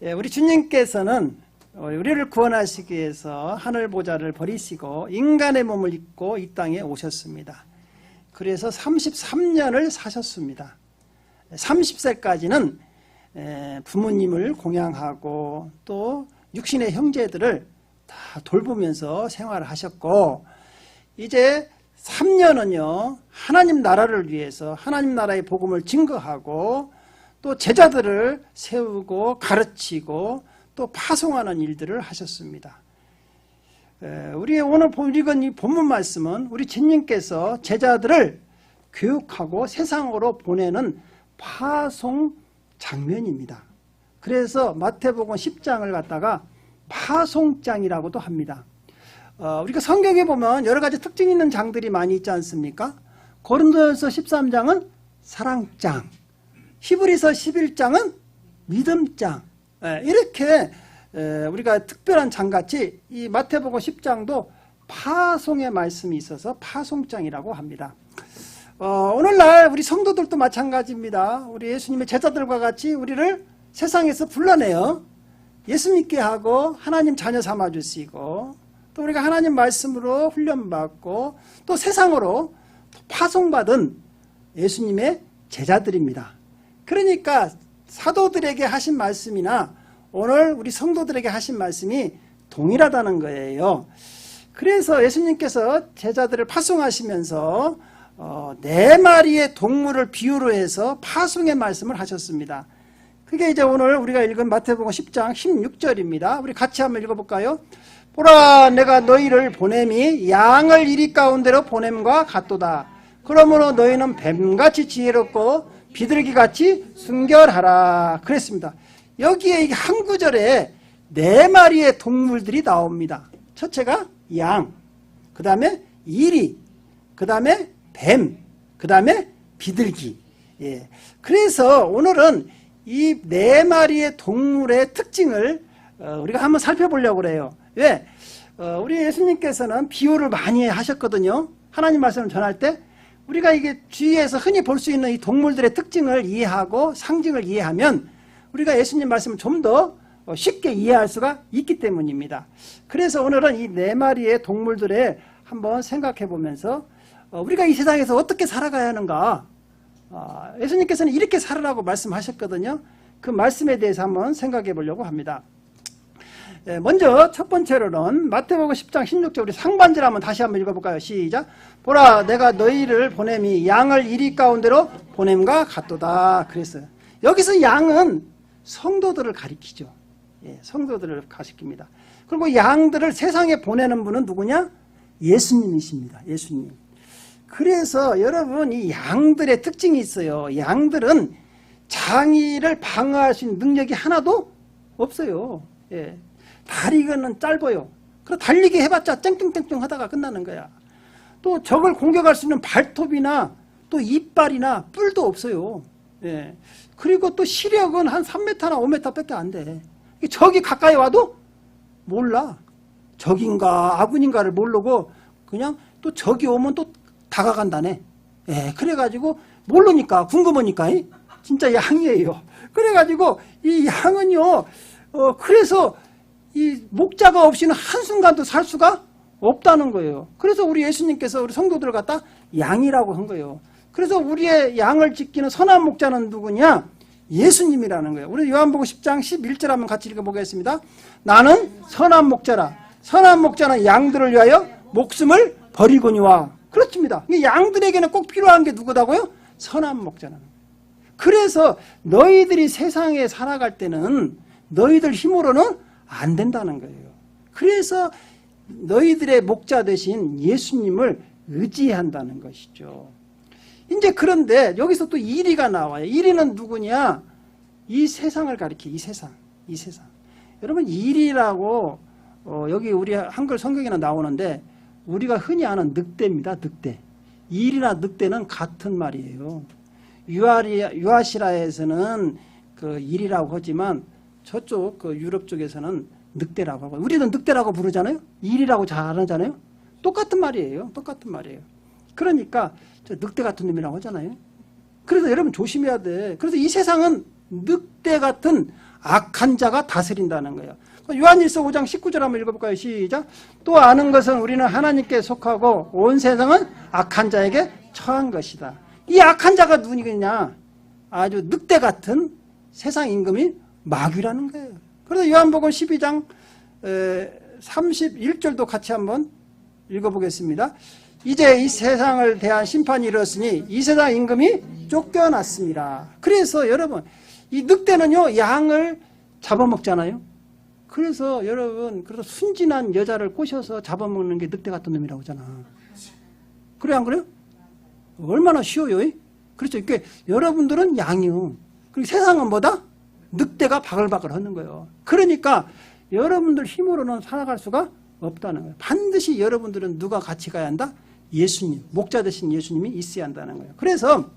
우리 주님께서는 우리를 구원하시기 위해서 하늘 보좌를 버리시고 인간의 몸을 입고 이 땅에 오셨습니다. 그래서 33년을 사셨습니다. 30세까지는 부모님을 공양하고 또 육신의 형제들을 다 돌보면서 생활을 하셨고, 이제 3년은요 하나님 나라를 위해서 하나님 나라의 복음을 증거하고 또 제자들을 세우고 가르치고 또 파송하는 일들을 하셨습니다. 우리 오늘 읽은 이 본문 말씀은 우리 주님께서 제자들을 교육하고 세상으로 보내는 파송 장면입니다. 그래서 마태복음 10장을 갖다가 파송장이라고도 합니다. 우리가 성경에 보면 여러 가지 특징 있는 장들이 많이 있지 않습니까? 고린도전서 13장은 사랑장, 히브리서 11장은 믿음장, 이렇게 우리가 특별한 장같이 이 마태복음 10장도 파송의 말씀이 있어서 파송장이라고 합니다. 오늘날 우리 성도들도 마찬가지입니다. 우리 예수님의 제자들과 같이 우리를 세상에서 불러내어 예수 믿게 하고 하나님 자녀 삼아주시고 또 우리가 하나님 말씀으로 훈련받고 또 세상으로 파송받은 예수님의 제자들입니다. 그러니까 사도들에게 하신 말씀이나 오늘 우리 성도들에게 하신 말씀이 동일하다는 거예요. 그래서 예수님께서 제자들을 파송하시면서 4마리의 동물을 비유로 해서 파송의 말씀을 하셨습니다. 그게 이제 오늘 우리가 읽은 마태복음 10장 16절입니다. 우리 같이 한번 읽어볼까요? 보라, 내가 너희를 보냄이 양을 이리 가운데로 보냄과 같도다. 그러므로 너희는 뱀같이 지혜롭고 비둘기같이 순결하라. 그랬습니다. 여기에 한 구절에 4마리의 동물들이 나옵니다. 첫째가 양, 그 다음에 이리, 그 다음에 뱀, 그 다음에 비둘기. 그래서 오늘은 이 4마리의 동물의 특징을 우리가 한번 살펴보려고 그래요. 왜? 우리 예수님께서는 비유를 많이 하셨거든요. 하나님 말씀을 전할 때 우리가 이게 주위에서 흔히 볼 수 있는 이 동물들의 특징을 이해하고 상징을 이해하면 우리가 예수님 말씀을 좀 더 쉽게 이해할 수가 있기 때문입니다. 그래서 오늘은 이 4마리의 동물들에 한번 생각해 보면서 우리가 이 세상에서 어떻게 살아가야 하는가, 예수님께서는 이렇게 살으라고 말씀하셨거든요. 그 말씀에 대해서 한번 생각해 보려고 합니다. 먼저 첫 번째로는 마태복음 10장 16절 우리 상반절 한번 다시 한번 읽어볼까요? 시작. 보라, 내가 너희를 보냄이 양을 이리 가운데로 보냄과 같도다. 그랬어요. 여기서 양은 성도들을 가리키죠. 성도들을 가리킵니다. 그리고 양들을 세상에 보내는 분은 누구냐? 예수님이십니다. 예수님. 그래서 여러분, 이 양들의 특징이 있어요. 양들은 장애를 방어할 수 있는 능력이 하나도 없어요. 다리는 짧아요. 그래서 달리기 해봤자 땡땡땡땡 하다가 끝나는 거야. 또 적을 공격할 수 있는 발톱이나 또 이빨이나 뿔도 없어요. 그리고 또 시력은 한 3m나 5m 밖에 안 돼. 적이 가까이 와도 몰라. 적인가 아군인가를 모르고 그냥 또 적이 오면 또 다가간다네. 그래가지고 모르니까 궁금하니까 진짜 양이에요. 그래가지고 이 양은요, 그래서 이 목자가 없이는 한순간도 살 수가 없다는 거예요. 그래서 우리 예수님께서 우리 성도들을 갖다 양이라고 한 거예요. 그래서 우리의 양을 지키는 선한 목자는 누구냐? 예수님이라는 거예요. 우리 요한복음 10장 11절 한번 같이 읽어보겠습니다. 나는 선한 목자라. 선한 목자는 양들을 위하여 목숨을 버리거니와. 그렇습니다. 양들에게는 꼭 필요한 게 누구다고요? 선한 목자는. 그래서 너희들이 세상에 살아갈 때는 너희들 힘으로는 안 된다는 거예요. 그래서 너희들의 목자 되신 예수님을 의지한다는 것이죠. 이제 그런데 여기서 또 이리가 나와요. 이리는 누구냐? 이 세상을 가리켜. 이 세상. 여러분, 이리라고 여기 우리 한글 성경에는 나오는데 우리가 흔히 아는 늑대입니다. 늑대. 이리나 늑대는 같은 말이에요. 유아시라에서는 그 이리라고 하지만 저쪽 그 유럽 쪽에서는 늑대라고 하고, 우리는 늑대라고 부르잖아요. 이리라고 잘 안 하잖아요. 똑같은 말이에요. 그러니까 저 늑대 같은 놈이라고 하잖아요. 그래서 여러분 조심해야 돼. 그래서 이 세상은 늑대 같은 악한 자가 다스린다는 거예요. 요한일서 5장 19절 한번 읽어볼까요? 시작. 또 아는 것은 우리는 하나님께 속하고 온 세상은 악한 자에게 처한 것이다. 이 악한 자가 누구냐? 아주 늑대 같은 세상 임금이 마귀라는 거예요. 그래서 요한복음 12장 31절도 같이 한번 읽어보겠습니다. 이제 이 세상을 대한 심판이 이르렀으니 이 세상 임금이 쫓겨났습니다. 그래서 여러분, 이 늑대는요, 양을 잡아먹잖아요. 그래서 여러분, 그래서 순진한 여자를 꼬셔서 잡아먹는 게 늑대 같은 놈이라고 하잖아. 그래, 안 그래요? 얼마나 쉬워요? 그렇죠. 이게 여러분들은 양이요. 그리고 세상은 뭐다? 늑대가 바글바글 하는 거예요. 그러니까 여러분들 힘으로는 살아갈 수가 없다는 거예요. 반드시 여러분들은 누가 같이 가야 한다? 예수님, 목자 되신 예수님이 있어야 한다는 거예요. 그래서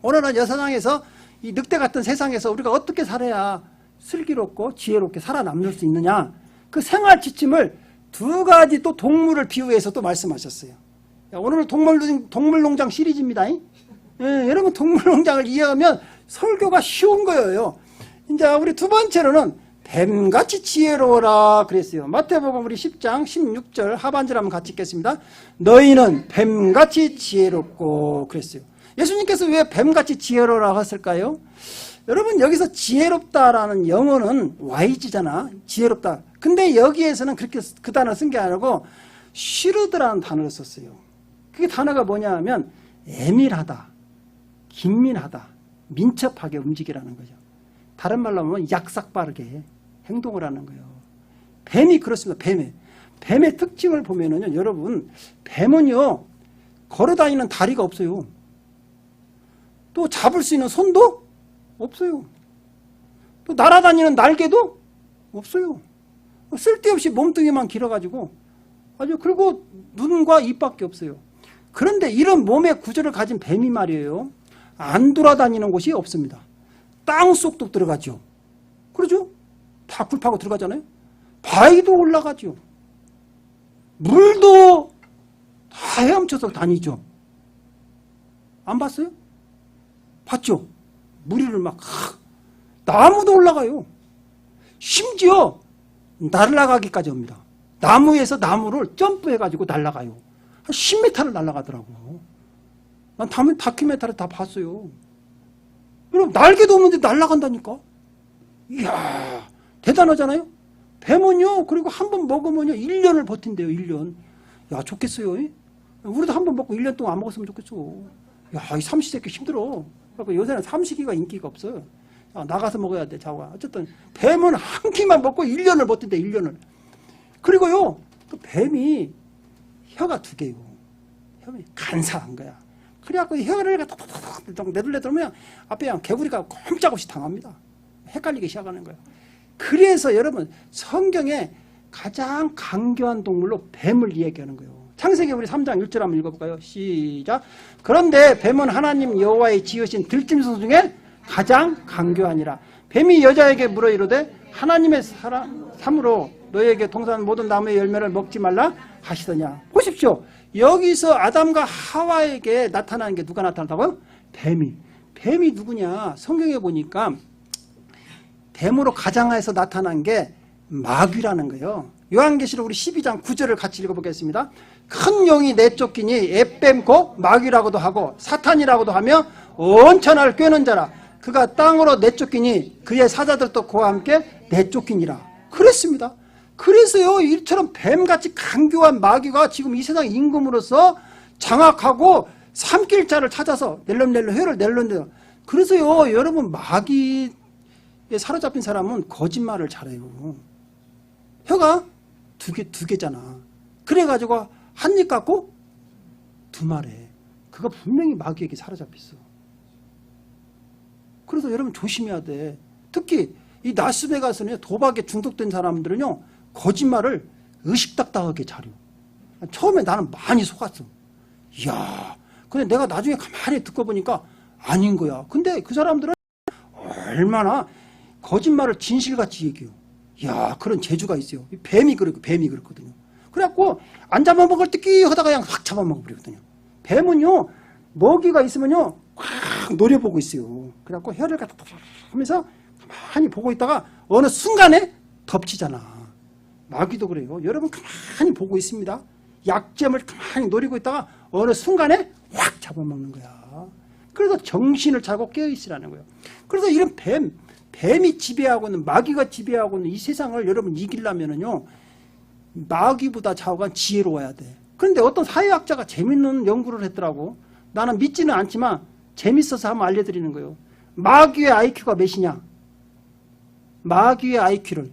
오늘은 여세상에서 이 늑대 같은 세상에서 우리가 어떻게 살아야 슬기롭고 지혜롭게 살아남을 수 있느냐, 그 생활 지침을 두 가지 또 동물을 비유해서 또 말씀하셨어요. 오늘은 동물농장 시리즈입니다. 여러분, 동물농장을 이해하면 설교가 쉬운 거예요. 이제 우리 두 번째로는 뱀같이 지혜로워라 그랬어요. 마태복음 우리 10장 16절 하반절 한번 같이 읽겠습니다. 너희는 뱀같이 지혜롭고 그랬어요. 예수님께서 왜 뱀같이 지혜로워라 했을까요? 여러분, 여기서 지혜롭다라는 영어는 YG잖아. 지혜롭다. 근데 여기에서는 그렇게 그 단어 쓴 게 아니고 슈르드라는 단어를 썼어요. 그 단어가 뭐냐 하면 애밀하다, 긴민하다, 민첩하게 움직이라는 거죠. 다른 말로 하면 약삭빠르게 행동을 하는 거예요. 뱀이 그렇습니다. 뱀의 특징을 보면은요, 여러분, 뱀은요, 걸어다니는 다리가 없어요. 또 잡을 수 있는 손도 없어요. 또 날아다니는 날개도 없어요. 쓸데없이 몸뚱이만 길어가지고 아주, 그리고 눈과 입밖에 없어요. 그런데 이런 몸의 구조를 가진 뱀이 말이에요, 안 돌아다니는 곳이 없습니다. 땅속도 들어가죠. 그러죠? 다 굴파고 들어가잖아요. 바위도 올라가죠. 물도 다 헤엄쳐서 다니죠. 안 봤어요? 봤죠? 무리를 막, 나무도 올라가요. 심지어 날아가기까지 합니다. 나무에서 나무를 점프해가지고 날아가요. 한 10m를 날아가더라고. 난 다큐멘터리 다 봤어요. 여러분, 날개도 없는데 날아간다니까? 이야, 대단하잖아요? 뱀은요, 그리고 한 번 먹으면요, 1년을 버틴대요, 1년. 야, 좋겠어요. 우리도 한 번 먹고 1년 동안 안 먹었으면 좋겠어. 야, 이 삼시세끼 힘들어. 그러니까 요새는 삼시기가 인기가 없어요. 야, 나가서 먹어야 돼, 자와. 어쨌든, 뱀은 한 끼만 먹고 1년을 버틴대, 1년을. 그리고요, 또 뱀이 혀가 2개요. 혀이 간사한 거야. 그래갖고 혀를 탁탁탁 내둘러들면 앞에 그냥 개구리가 꼼짝없이 당합니다. 헷갈리기 시작하는 거예요. 그래서 여러분, 성경에 가장 강교한 동물로 뱀을 이야기하는 거예요. 창세기 우리 3장 1절 한번 읽어볼까요? 시작. 그런데 뱀은 하나님 여호와의 지으신 들짐승 중에 가장 강교하니라. 뱀이 여자에게 물어 이르되 하나님의 삶으로 너에게 동산 모든 나무의 열매를 먹지 말라 하시더냐. 보십시오. 여기서 아담과 하와에게 나타나는 게 누가 나타났다고요? 뱀이 누구냐? 성경에 보니까 뱀으로 가장하에서 나타난 게 마귀라는 거예요. 요한계시록 우리 12장 9절을 같이 읽어보겠습니다. 큰 용이 내쫓기니 앱뱀 곧 마귀라고도 하고 사탄이라고도 하며 온천하를 꿰는 자라. 그가 땅으로 내쫓기니 그의 사자들도 그와 함께 내쫓기니라. 그랬습니다. 그래서요, 이처럼 뱀같이 강교한 마귀가 지금 이 세상 임금으로서 장악하고 삼킬 자를 찾아서 낼름낼름 혀를 낼름낼름. 그래서요, 여러분, 마귀에 사로잡힌 사람은 거짓말을 잘해요. 혀가 두 개잖아. 그래가지고 한 입 갖고 두 말해. 그거 분명히 마귀에게 사로잡혔어. 그래서 여러분 조심해야 돼. 특히 이 라스베가스는 도박에 중독된 사람들은요, 거짓말을 의식닥닥하게 잘해요. 처음에 나는 많이 속았어. 이야, 근데 내가 나중에 가만히 듣고 보니까 아닌 거야. 근데 그 사람들은 얼마나 거짓말을 진실같이 얘기해요. 이야, 그런 재주가 있어요. 뱀이 그렇거든요. 그래갖고 안 잡아먹을 때 끼 하다가 그냥 확 잡아먹어버리거든요. 뱀은요, 먹이가 있으면요, 확 노려보고 있어요. 그래갖고 혀를 갖다 하면서 가만히 보고 있다가 어느 순간에 덮치잖아. 마귀도 그래요. 여러분 가만히 보고 있습니다. 약점을 가만히 노리고 있다가 어느 순간에 확 잡아먹는 거야. 그래서 정신을 차고 깨어있으라는 거예요. 그래서 이런 뱀이 지배하고 있는, 마귀가 지배하고 있는 이 세상을 여러분 이기려면은요, 마귀보다 좌우간 지혜로워야 돼. 그런데 어떤 사회학자가 재밌는 연구를 했더라고. 나는 믿지는 않지만 재밌어서 한번 알려드리는 거예요. 마귀의 IQ가 몇이냐? 마귀의 IQ를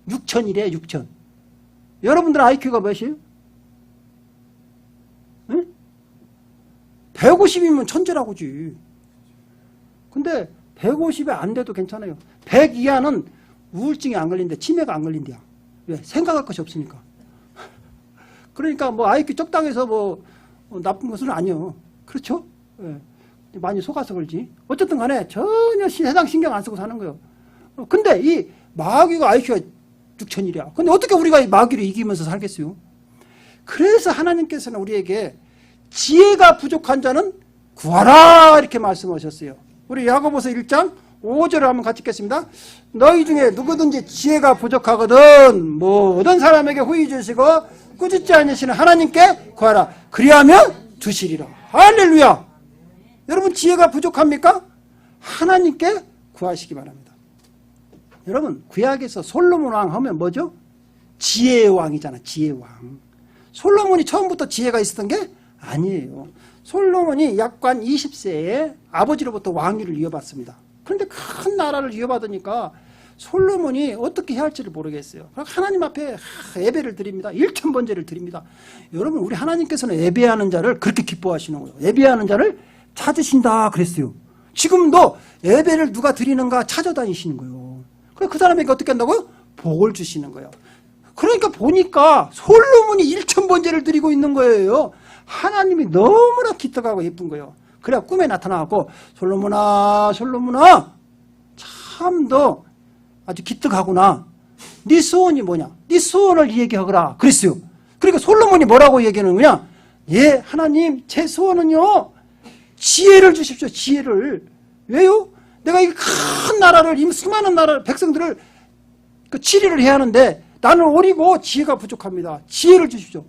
6,000이래. 6,000. 여러분들 IQ가 몇이에요? 응? 150이면 천재라고지. 근데 150이 안 돼도 괜찮아요. 100 이하는 우울증이 안 걸린대. 치매가 안 걸린대요. 왜? 생각할 것이 없으니까. 그러니까 뭐 IQ 적다고 해서 뭐 나쁜 것은 아니요. 그렇죠? 예. 많이 속아서 그러지. 어쨌든 간에 전혀 세상 신경 안 쓰고 사는 거예요. 근데 이 마귀가 IQ가 6,000이랴. 근데 어떻게 우리가 이 마귀를 이기면서 살겠어요? 그래서 하나님께서는 우리에게 지혜가 부족한 자는 구하라 이렇게 말씀하셨어요. 우리 야고보서 1장 5절을 한번 같이 읽겠습니다. 너희 중에 누구든지 지혜가 부족하거든 모든 사람에게 후히 주시고 꾸짖지 않으시는 하나님께 구하라. 그리하면 주시리라. 할렐루야. 여러분 지혜가 부족합니까? 하나님께 구하시기 바랍니다. 여러분 구약에서 솔로몬 왕 하면 뭐죠? 지혜의 왕이잖아. 지혜의 왕. 솔로몬이 처음부터 지혜가 있었던 게 아니에요. 솔로몬이 약관 20세에 아버지로부터 왕위를 이어받습니다. 그런데 큰 나라를 이어받으니까 솔로몬이 어떻게 해야 할지를 모르겠어요. 하나님 앞에 예배를 드립니다. 1,000번제를 드립니다. 여러분 우리 하나님께서는 예배하는 자를 그렇게 기뻐하시는 거예요. 예배하는 자를 찾으신다 그랬어요. 지금도 예배를 누가 드리는가 찾아다니시는 거예요. 그 사람에게 어떻게 한다고요? 복을 주시는 거예요. 그러니까 보니까 솔로몬이 1,000번제를 드리고 있는 거예요. 하나님이 너무나 기특하고 예쁜 거예요. 그래 꿈에 나타나고 솔로몬아 솔로몬아 참 너 아주 기특하구나. 네 소원이 뭐냐? 네 소원을 얘기하거라 그랬어요. 그러니까 솔로몬이 뭐라고 얘기하는 거냐? 예 하나님 제 소원은요 지혜를 주십시오. 지혜를. 왜요? 내가 이 큰 나라를 이 수많은 나라 백성들을 그 치리를 해야 하는데 나는 어리고 지혜가 부족합니다. 지혜를 주십시오.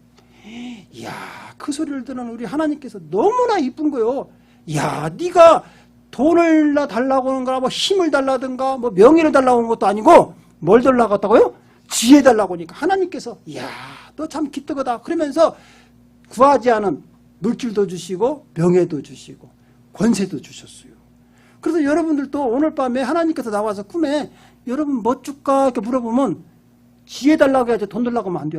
이야 그 소리를 듣는 우리 하나님께서 너무나 이쁜 거예요. 야, 네가 돈을 달라고 하는가, 뭐 힘을 달라든가, 뭐 명예를 달라고 하는 것도 아니고 뭘 달라고 했다고요? 지혜 달라고 하니까 하나님께서 야, 너 참 기특하다. 그러면서 구하지 않은 물질도 주시고 명예도 주시고 권세도 주셨어요. 그래서 여러분들도 오늘 밤에 하나님께서 나와서 꿈에 여러분 뭐 줄까 이렇게 물어보면 지혜 달라고 해야지 돈 달라고 하면 안 돼.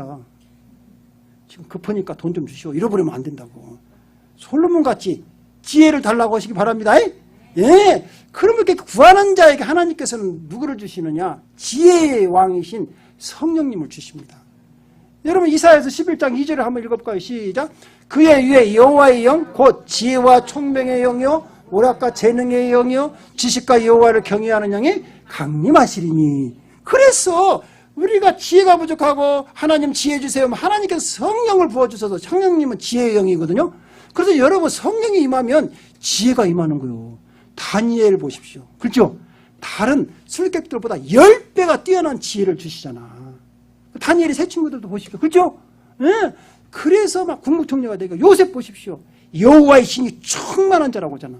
지금 급하니까 돈 좀 주시오. 잃어버리면 안 된다고. 솔로몬같이 지혜를 달라고 하시기 바랍니다. 예. 그러면 이렇게 구하는 자에게 하나님께서는 누구를 주시느냐? 지혜의 왕이신 성령님을 주십니다. 여러분 이사야서 11장 2절을 한번 읽어볼까요? 시작. 그의 위에 여호와의 영 곧 지혜와 총명의 영이요 오락과 재능의 영이요 지식과 여호와를 경외하는 영이 강림하시리니. 그래서 우리가 지혜가 부족하고 하나님 지혜 주세요. 하나님께서 성령을 부어주셔서 성령님은 지혜의 영이거든요. 그래서 여러분 성령이 임하면 지혜가 임하는 거예요. 다니엘 보십시오. 그렇죠? 다른 술객들보다 10배가 뛰어난 지혜를 주시잖아. 다니엘의 세 친구들도 보십시오. 그렇죠? 예. 그래서 막 국무총리가 되고 요셉 보십시오. 여호와의 신이 충만한 자라고 하잖아.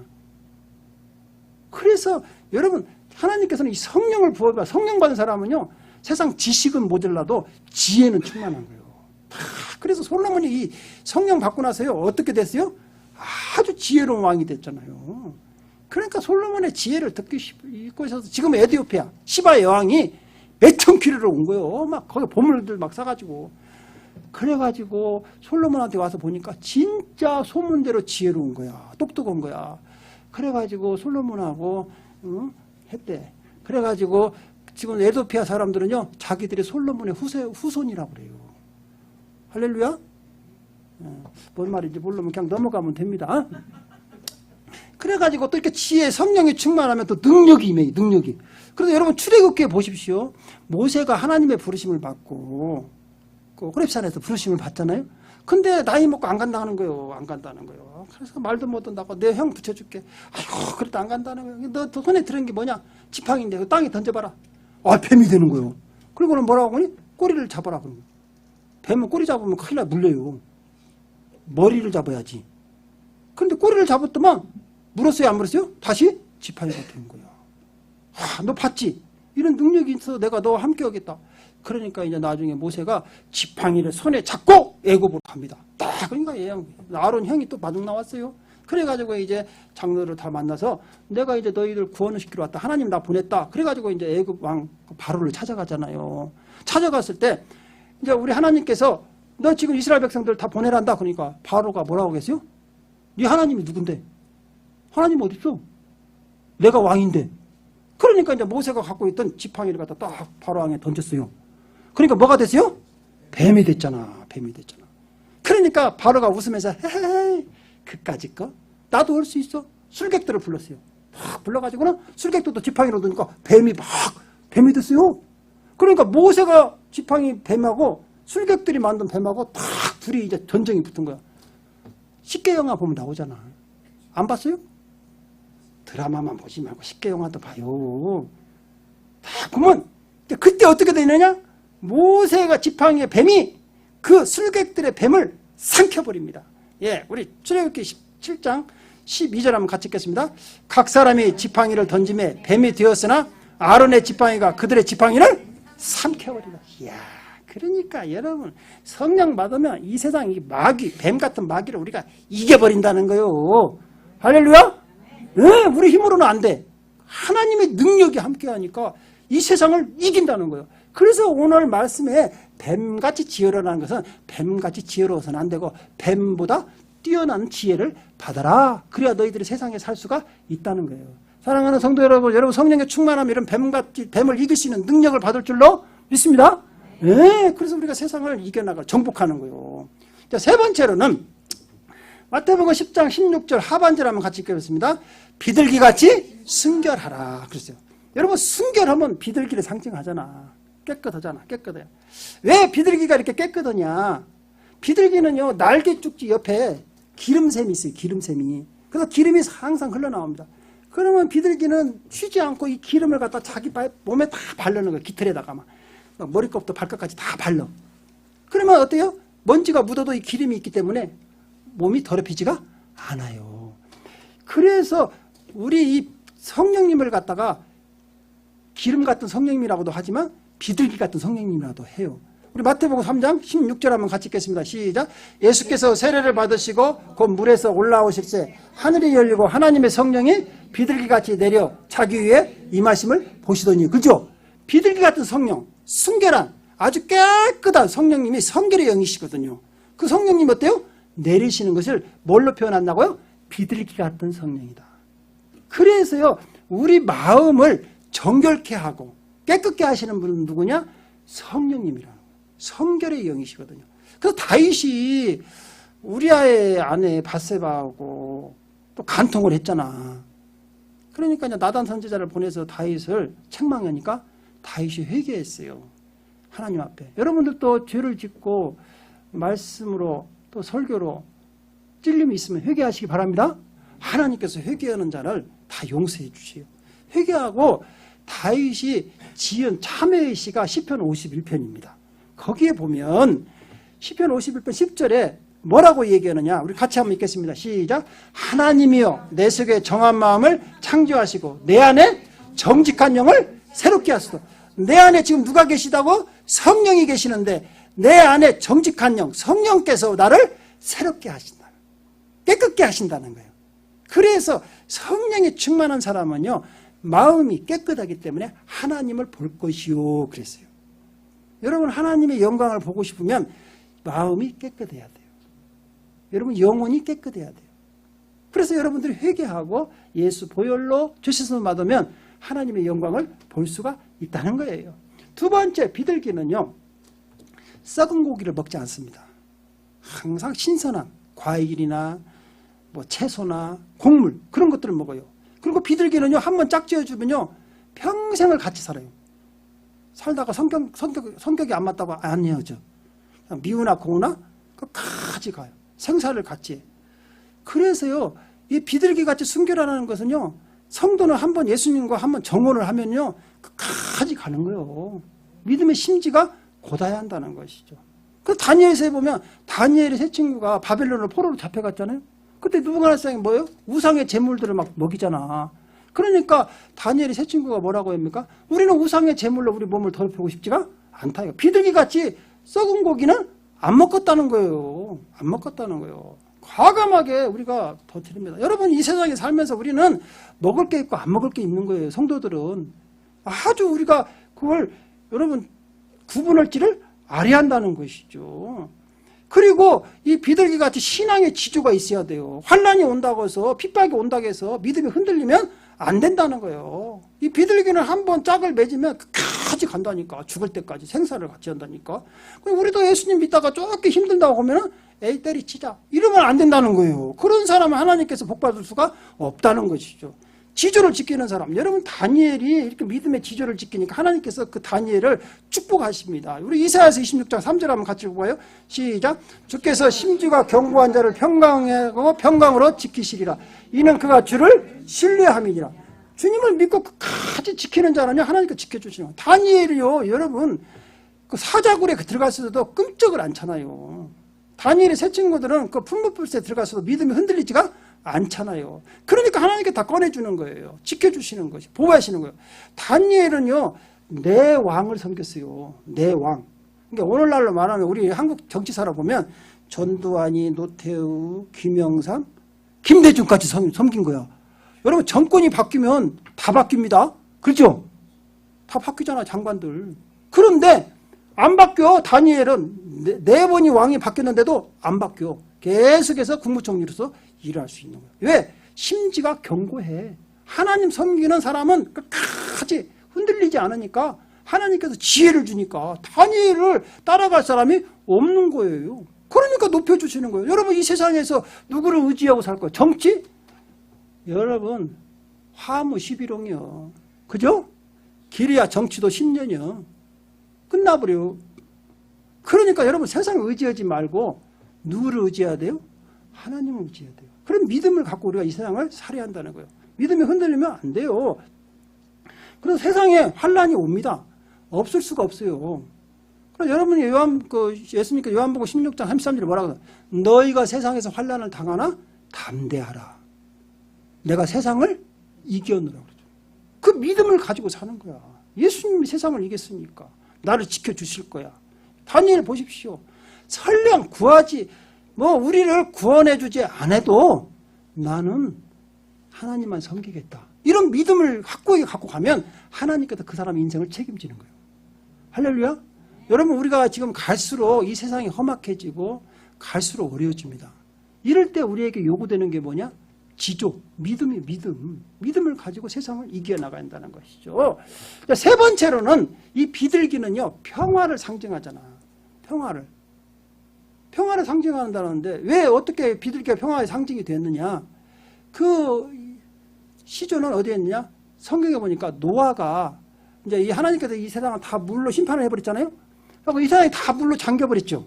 그래서 여러분 하나님께서는 이 성령을 부어봐. 성령 받은 사람은요. 세상 지식은 모자라도 지혜는 충만한 거예요. 그래서 솔로몬이 이 성령 받고 나서요. 어떻게 됐어요? 아주 지혜로운 왕이 됐잖아요. 그러니까 솔로몬의 지혜를 듣기 싶고 있어서 지금 에티오피아 시바 여왕이 몇천 킬로를 온 거예요. 막 거기 보물들 막 사가지고. 그래가지고 솔로몬한테 와서 보니까 진짜 소문대로 지혜로운 거야. 똑똑한 거야. 그래가지고 솔로몬하고 했대. 그래가지고 지금 에티오피아 사람들은요. 자기들이 솔로몬의 후손이라고 그래요. 할렐루야? 뭔 말인지 모르면 그냥 넘어가면 됩니다. 그래가지고 또 이렇게 지혜 성령이 충만하면 또 능력이 임해요. 능력이. 그래서 여러분 출애굽기에 보십시오. 모세가 하나님의 부르심을 받고 그 호렙산에서 부르심을 받잖아요. 근데 나이 먹고 안 간다는 거예요. 안 간다는 거예요. 그래서 말도 못 듣는다고 내 형 붙여줄게. 아이고 그래도 안 간다는 거예요. 너 손에 들은 게 뭐냐? 지팡이인데 그 땅에 던져봐라. 아 뱀이 되는 거예요. 그리고는 뭐라고 하니? 꼬리를 잡아라 그런 거예요. 뱀은 꼬리 잡으면 큰일 나 물려요. 머리를 잡아야지. 근데 꼬리를 잡았더만 물었어요 안 물었어요? 다시 지팡이가 되는 거예요. 너 봤지? 이런 능력이 있어서 내가 너와 함께 하겠다. 그러니까 이제 나중에 모세가 지팡이를 손에 잡고 애굽으로 갑니다. 딱 그러니까 아론 형이 또 마중 나왔어요. 그래가지고 이제 장로를 다 만나서 내가 이제 너희들 구원을 시키러 왔다. 하나님 나 보냈다. 그래가지고 이제 애굽 왕 바로를 찾아가잖아요. 찾아갔을 때 이제 우리 하나님께서 너 지금 이스라엘 백성들 다 보내란다. 그러니까 바로가 뭐라고 하겠어요? 네 하나님이 누군데? 하나님 어디 있어? 내가 왕인데. 그러니까 이제 모세가 갖고 있던 지팡이를 갖다 딱 바로 왕에 던졌어요. 그러니까 뭐가 됐어요? 뱀이 됐잖아. 뱀이 됐잖아. 그러니까 바로가 웃으면서 헤헤 그까짓 거 나도 할 수 있어. 술객들을 불렀어요. 막 불러가지고는 술객들도 지팡이로 넣으니까 뱀이 됐어요. 그러니까 모세가 지팡이 뱀하고 술객들이 만든 뱀하고 딱 둘이 이제 전쟁이 붙은 거야. 십계 영화 보면 나오잖아. 안 봤어요? 드라마만 보지 말고 십계 영화도 봐요. 다 보면 그때 어떻게 되느냐? 모세가 지팡이의 뱀이 그 술객들의 뱀을 삼켜버립니다. 예, 우리 출애굽기 17장 12절 한번 같이 읽겠습니다. 각 사람이 지팡이를 던짐에 뱀이 되었으나 아론의 지팡이가 그들의 지팡이를 삼켜버리다. 이야, 그러니까 여러분 성령 받으면 이 세상 이 마귀, 뱀 같은 마귀를 우리가 이겨버린다는 거요. 할렐루야? 네, 우리 힘으로는 안 돼. 하나님의 능력이 함께하니까 이 세상을 이긴다는 거예요. 그래서 오늘 말씀에 뱀같이 지혜로라는 것은 뱀같이 지혜로워서는 안 되고 뱀보다 뛰어난 지혜를 받아라. 그래야 너희들이 세상에 살 수가 있다는 거예요. 사랑하는 성도 여러분 성령의 충만함 이런 뱀을 이길 수 있는 능력을 받을 줄로 믿습니다. 네, 그래서 우리가 세상을 이겨나갈 정복하는 거예요. 자, 세 번째로는 마태복음 10장 16절 하반절 한번 같이 읽겠습니다. 비둘기같이 순결하라 그랬어요. 여러분 순결하면 비둘기를 상징하잖아. 깨끗하잖아. 깨끗해. 왜 비둘기가 이렇게 깨끗하냐? 비둘기는요 날개 쭉지 옆에 기름샘이 있어요. 기름샘이. 그래서 기름이 항상 흘러나옵니다. 그러면 비둘기는 쉬지 않고 이 기름을 갖다 자기 몸에 다 바르는 거예요. 깃털에다가 막 머리끝부터 발끝까지 다 발라. 그러면 어때요? 먼지가 묻어도 이 기름이 있기 때문에 몸이 더럽히지가 않아요. 그래서 우리 이 성령님을 갖다가 기름 같은 성령님이라고도 하지만 비둘기 같은 성령님이라도 해요. 우리 마태복음 3장 16절 한번 같이 읽겠습니다. 시작. 예수께서 세례를 받으시고 곧 물에서 올라오실 때 하늘이 열리고 하나님의 성령이 비둘기같이 내려 자기 위에 임하심을 보시더니. 그죠? 비둘기 같은 성령, 순결한 아주 깨끗한 성령님이 성결의 영이시거든요. 그 성령님 어때요? 내리시는 것을 뭘로 표현한다고요? 비둘기 같은 성령이다. 그래서요 우리 마음을 정결케 하고 깨끗게 하시는 분은 누구냐? 성령님이라는 거예요. 성결의 영이시거든요. 그래서 다윗이 우리아의 아내 바세바하고 또 간통을 했잖아. 그러니까 이제 나단 선지자를 보내서 다윗을 책망하니까 다윗이 회개했어요. 하나님 앞에. 여러분들도 죄를 짓고 말씀으로 또 설교로 찔림이 있으면 회개하시기 바랍니다. 하나님께서 회개하는 자를 다 용서해 주세요. 회개하고 다윗이 지은 참회의 시가 시편 51편입니다. 거기에 보면 시편 51편 10절에 뭐라고 얘기하느냐? 우리 같이 한번 읽겠습니다. 시작. 하나님이여 내 속에 정한 마음을 창조하시고 내 안에 정직한 영을 새롭게 하시고. 내 안에 지금 누가 계시다고? 성령이 계시는데 내 안에 정직한 영, 성령께서 나를 새롭게 하신다. 깨끗게 하신다는 거예요. 그래서 성령이 충만한 사람은요 마음이 깨끗하기 때문에 하나님을 볼 것이요 그랬어요. 여러분 하나님의 영광을 보고 싶으면 마음이 깨끗해야 돼요. 여러분 영혼이 깨끗해야 돼요. 그래서 여러분들이 회개하고 예수 보혈로 죄씻음을 받으면 하나님의 영광을 볼 수가 있다는 거예요. 두 번째 비둘기는요 썩은 고기를 먹지 않습니다. 항상 신선한 과일이나 뭐 채소나 곡물 그런 것들을 먹어요. 그리고 비둘기는요 한번 짝지어주면요 평생을 같이 살아요. 살다가 성격이 안 맞다고 안 헤어져. 미우나 고우나 같이 끝까지 가요. 생사를 같이. 그래서요, 이 비둘기같이 순결하는 것은요, 성도는 한번 예수님과 한번 정혼을 하면요, 끝까지 가는 거예요. 믿음의 심지가 곧아야 한다는 것이죠. 그 다니엘서에 보면 다니엘의 세 친구가 바벨론으로 포로로 잡혀갔잖아요. 그때 누부갓네살이 뭐예요? 우상의 제물들을 막 먹이잖아. 그러니까 다니엘의 세 친구가 뭐라고 합니까? 우리는 우상의 제물로 우리 몸을 더럽히고 싶지가 않다. 비둘기같이 썩은 고기는 안 먹겠다는 거예요. 안 먹겠다는 거예요. 과감하게 우리가 더 드립니다. 여러분, 이 세상에 살면서 우리는 먹을 게 있고 안 먹을 게 있는 거예요. 성도들은. 아주 우리가 그걸 여러분 구분할 줄을 알아야 한다는 것이죠. 그리고 이 비둘기같이 신앙의 지조가 있어야 돼요. 환난이 온다고 해서 핍박이 온다고 해서 믿음이 흔들리면 안 된다는 거예요. 이 비둘기는 한번 짝을 맺으면 끝까지 간다니까. 죽을 때까지 생사를 같이 한다니까. 우리도 예수님 믿다가 조금 힘들다고 하면 에이 때리치자 이러면 안 된다는 거예요. 그런 사람은 하나님께서 복받을 수가 없다는 것이죠. 지조를 지키는 사람, 여러분 다니엘이 이렇게 믿음의 지조를 지키니까 하나님께서 그 다니엘을 축복하십니다. 우리 이사야서 26장 3절 한번 같이 보아요. 시작. 주께서 심지가 견고한 자를 평강하고 평강으로 지키시리라. 이는 그가 주를 신뢰함이니라. 주님을 믿고 끝까지 지키는 자는요, 하나님께서 지켜주시는 거예요. 다니엘이요, 여러분 그 사자굴에 들어갔어도 끔찍을 않잖아요. 다니엘의 세 친구들은 그 풀무불새에 들어갔어도 믿음이 흔들리지가 않잖아요. 그러니까 하나님께 다 꺼내주는 거예요. 지켜주시는 것이, 보호하시는 거예요. 다니엘은요, 내 왕을 섬겼어요. 내 왕. 그러니까 오늘날로 말하면 우리 한국 정치사로 보면 전두환이, 노태우, 김영삼, 김대중까지 섬긴 거야. 여러분, 정권이 바뀌면 다 바뀝니다. 그렇죠? 다 바뀌잖아, 장관들. 그런데 안 바뀌어. 다니엘은 네 번이 왕이 바뀌었는데도 안 바뀌어. 계속해서 국무총리로서 일할 수 있는 거예요. 왜? 심지가 견고해. 하나님 섬기는 사람은 끝까지 흔들리지 않으니까 하나님께서 지혜를 주니까 다니엘을 따라갈 사람이 없는 거예요. 그러니까 높여주시는 거예요. 여러분, 이 세상에서 누구를 의지하고 살 거예요? 정치? 여러분, 화무 11홍이요. 그죠? 길이야 정치도 10년이요. 끝나버려. 그러니까 여러분, 세상을 의지하지 말고 누구를 의지해야 돼요? 하나님을 의지해야 돼요. 그럼 믿음을 갖고 우리가 이 세상을 살아야 한다는 거예요. 믿음이 흔들리면 안 돼요. 그래서 세상에 환란이 옵니다. 없을 수가 없어요. 그래서 여러분이 예수님께 요한복음 16장 33절에 뭐라고 해요? 너희가 세상에서 환란을 당하나 담대하라. 내가 세상을 이겨노라 그러죠. 그 믿음을 가지고 사는 거야. 예수님이 세상을 이겼으니까 나를 지켜주실 거야. 다니엘 보십시오. 설령 구하지 우리를 구원해주지 않아도 나는 하나님만 섬기겠다. 이런 믿음을 확고하게 갖고 가면 하나님께서 그 사람의 인생을 책임지는 거예요. 할렐루야. 여러분, 우리가 지금 갈수록 이 세상이 험악해지고 갈수록 어려워집니다. 이럴 때 우리에게 요구되는 게 뭐냐? 지조, 믿음을 가지고 세상을 이겨나가야 한다는 것이죠. 세 번째로는 이 비둘기는요, 평화를 상징하잖아. 평화를 상징한다는데 왜 어떻게 비둘기가 평화의 상징이 됐느냐? 그 시조는 어디에 있느냐? 성경에 보니까 노아가 이제 이 하나님께서 이 세상을 다 물로 심판을 해버렸잖아요. 그리고 이 세상이 다 물로 잠겨버렸죠.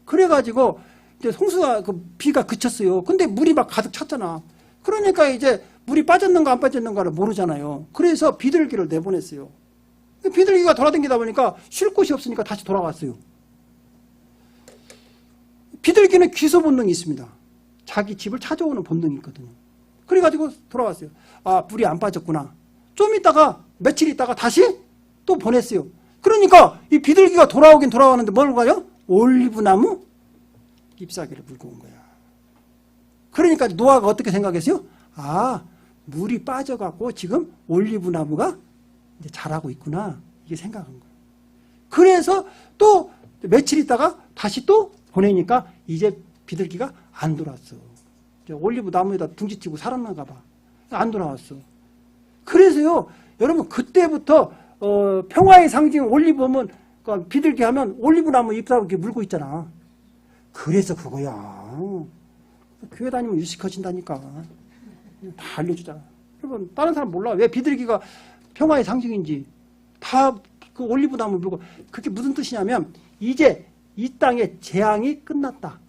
그래가지고 이제 홍수가 비가 그쳤어요. 근데 물이 막 가득 찼잖아. 그러니까 이제 물이 빠졌는가 안 빠졌는가를 모르잖아요. 그래서 비둘기를 내보냈어요. 비둘기가 돌아다니다 보니까 쉴 곳이 없으니까 다시 돌아갔어요. 비둘기는 귀소 본능이 있습니다. 자기 집을 찾아오는 본능이 있거든요. 그래가지고 돌아왔어요. 아, 물이 안 빠졌구나. 좀 있다가 며칠 있다가 다시 또 보냈어요. 그러니까 이 비둘기가 돌아오긴 돌아왔는데 뭘 가요? 올리브나무 잎사귀를 물고 온 거야. 그러니까 노아가 어떻게 생각했어요? 아, 물이 빠져갖고 지금 올리브나무가 이제 자라고 있구나. 이게 생각한 거예요. 그래서 또 며칠 있다가 다시 또 보내니까 이제 비둘기가 안 돌아왔어. 올리브 나무에다 둥지치고 살았나가 봐. 안 돌아왔어. 그래서요, 여러분, 그때부터 평화의 상징 올리브 하면, 그러니까 비둘기 하면 올리브 나무 잎사귀 이렇게 물고 있잖아. 그래서 그거야. 교회 다니면 유식해진다니까. 다 알려주잖아. 여러분, 다른 사람 몰라. 왜 비둘기가 평화의 상징인지. 다 그 올리브 나무 물고. 그게 무슨 뜻이냐면, 이제 이 땅의 재앙이 끝났다.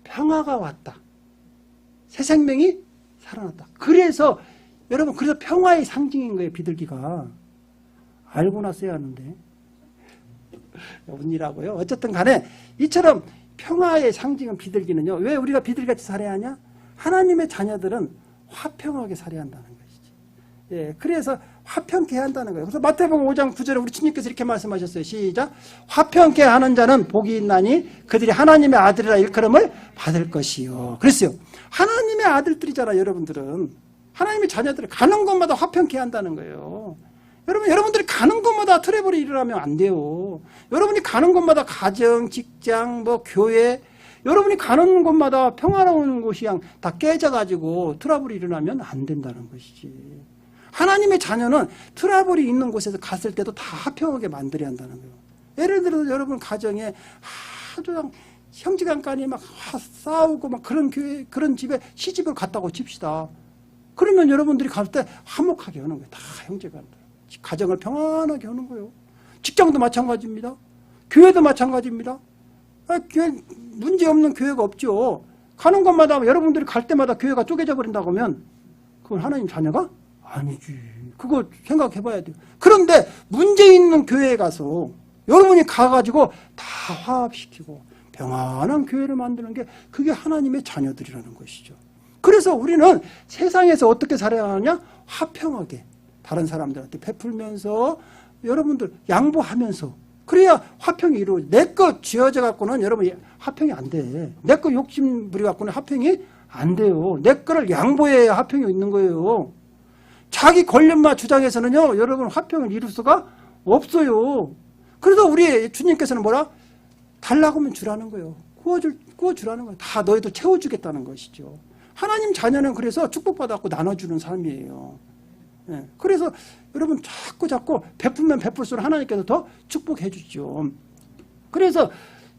평화가 왔다. 새 생명이 살아났다. 그래서 여러분 그래서 평화의 상징인 거예요. 비둘기가. 알고 나서야 하는데. 운이라고요. 어쨌든 간에 이처럼 평화의 상징은 비둘기는요. 왜 우리가 비둘기같이 살아야 하냐? 하나님의 자녀들은 화평하게 살아야 한다는 것이지. 예, 그래서 화평케 한다는 거예요. 그래서 마태복음 5장 9절에 우리 주님께서 이렇게 말씀하셨어요. 시작. 화평케 하는 자는 복이 있나니 그들이 하나님의 아들이라 일컬음을 받을 것이요. 그랬어요. 하나님의 아들들이잖아. 여러분들은. 하나님의 자녀들은 가는 곳마다 화평케 한다는 거예요. 여러분들이 가는 곳마다 트러블이 일어나면 안 돼요. 여러분이 가는 곳마다 가정, 직장, 교회, 여러분이 가는 곳마다 평화로운 곳이 다 깨져가지고 트러블이 일어나면 안 된다는 것이지. 하나님의 자녀는 트러블이 있는 곳에서 갔을 때도 다 화평하게 만들어야 한다는 거예요. 예를 들어서 여러분 가정에 아주 형제간간이 막 싸우고 막 그런 교회, 그런 집에 시집을 갔다고 칩시다. 그러면 여러분들이 갈 때 화목하게 하는 거예요. 다 형제간들. 가정을 평안하게 하는 거예요. 직장도 마찬가지입니다. 교회도 마찬가지입니다. 교회, 문제없는 교회가 없죠. 가는 곳마다 여러분들이 갈 때마다 교회가 쪼개져 버린다고 하면 그건 하나님 자녀가 아니지. 그거 생각해 봐야 돼요. 그런데 문제 있는 교회에 가서 여러분이 가가지고 다 화합시키고 평안한 교회를 만드는 게 그게 하나님의 자녀들이라는 것이죠. 그래서 우리는 세상에서 어떻게 살아야 하냐? 화평하게. 다른 사람들한테 베풀면서 여러분들 양보하면서 그래야 화평이 이루어져. 내 것 쥐어져 갖고는 여러분 화평이 안 돼. 내 거 욕심 부려 갖고는 화평이 안 돼요. 내 거를 양보해야 화평이 있는 거예요. 자기 권력만 주장해서는요, 여러분 화평을 이룰 수가 없어요. 그래서 우리 주님께서는 뭐라? 달라고 하면 주라는 거예요. 구워주라는 거예요. 다 너희들 채워주겠다는 것이죠. 하나님 자녀는 그래서 축복받았고 나눠주는 삶이에요. 예, 그래서 여러분 자꾸 베풀면 베풀수록 하나님께서 더 축복해 주죠. 그래서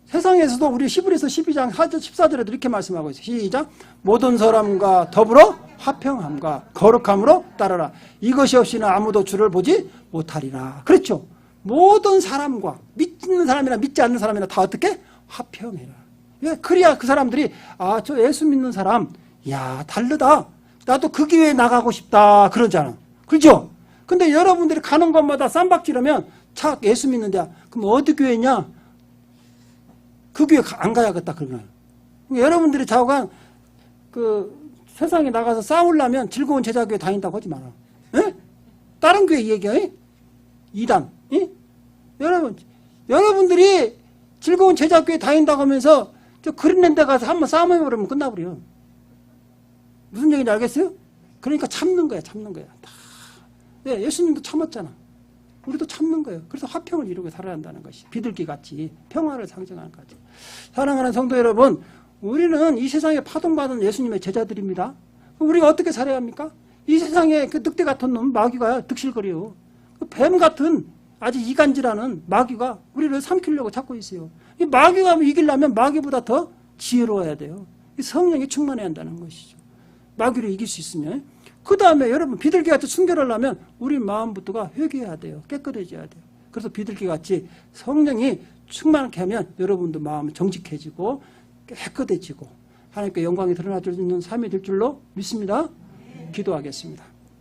세상에서도 우리 히브리서 12장 14절에도 이렇게 말씀하고 있어요. 시작. 모든 사람과 더불어 화평함과 거룩함으로 따르라. 이것이 없이는 아무도 주를 보지 못하리라. 그렇죠. 모든 사람과 믿는 사람이나 믿지 않는 사람이나 다 어떻게? 화평해라. 예, 그래야 그 사람들이 저 예수 믿는 사람 야 다르다. 나도 그 교회에 나가고 싶다 그러잖아. 그렇죠? 근데 여러분들이 가는 곳마다 쌈박지르면 예수 믿는데 그럼 어디 교회냐? 그 교회 안 가야겠다 그러면. 여러분들이 좌우간 세상에 나가서 싸우려면 즐거운 제자교회 다닌다고 하지 마라. 에? 다른 교회 얘기해. 이단. 에? 여러분들이 즐거운 제자교회 다닌다고 하면서 그런 데 가서 한번 싸움해버리면 끝나버려. 무슨 얘기인지 알겠어요? 그러니까 참는 거야. 네, 예수님도 참았잖아. 우리도 참는 거예요. 그래서 화평을 이루고 살아야 한다는 것이 비둘기같이 평화를 상징하는 거죠. 사랑하는 성도 여러분, 우리는 이 세상에 파동받은 예수님의 제자들입니다. 우리가 어떻게 살아야 합니까? 이 세상에 그 늑대 같은 놈 마귀가 득실거려요. 그 뱀 같은 아주 이간질하는 마귀가 우리를 삼키려고 찾고 있어요. 이 마귀가 이기려면 마귀보다 더 지혜로워야 돼요. 성령이 충만해야 한다는 것이죠. 마귀를 이길 수 있으면. 그 다음에 여러분 비둘기같이 순결하려면 우리 마음부터가 회개해야 돼요. 깨끗해져야 돼요. 그래서 비둘기같이 성령이 충만하게 하면 여러분도 마음이 정직해지고 깨끗해지고 하나님께 영광이 드러나 줄 수 있는 삶이 될 줄로 믿습니다. 기도하겠습니다.